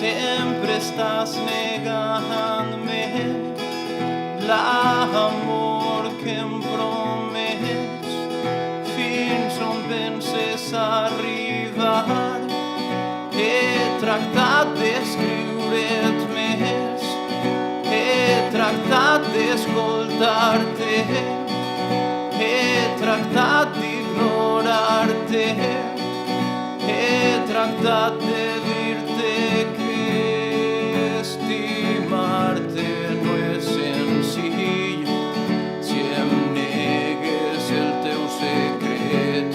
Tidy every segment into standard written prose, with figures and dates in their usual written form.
sempre estàs negant-me l'amor que em promets. Fins on penses arribar? He tractat d'escriure't més, he tractat d'escoltar-te, he tractat d'ignorar-te, he tractat de dir-te que estimar-te no és senzill. Si em negues el teu secret,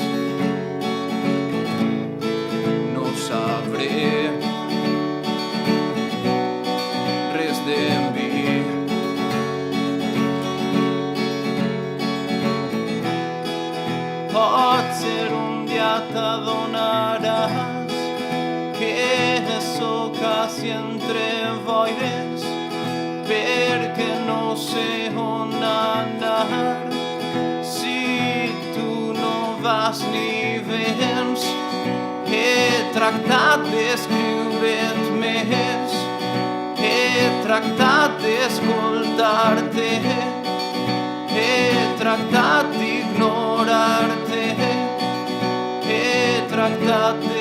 no sabré res de mi. Potser un dia t'adonaràs que sóc així entre boires, perquè no sé on anar. Si tu no vas ni vens, he tractat d'escriure't més, he tractat d'escoltar-te, he tractat d'ignorar-te, he tractat de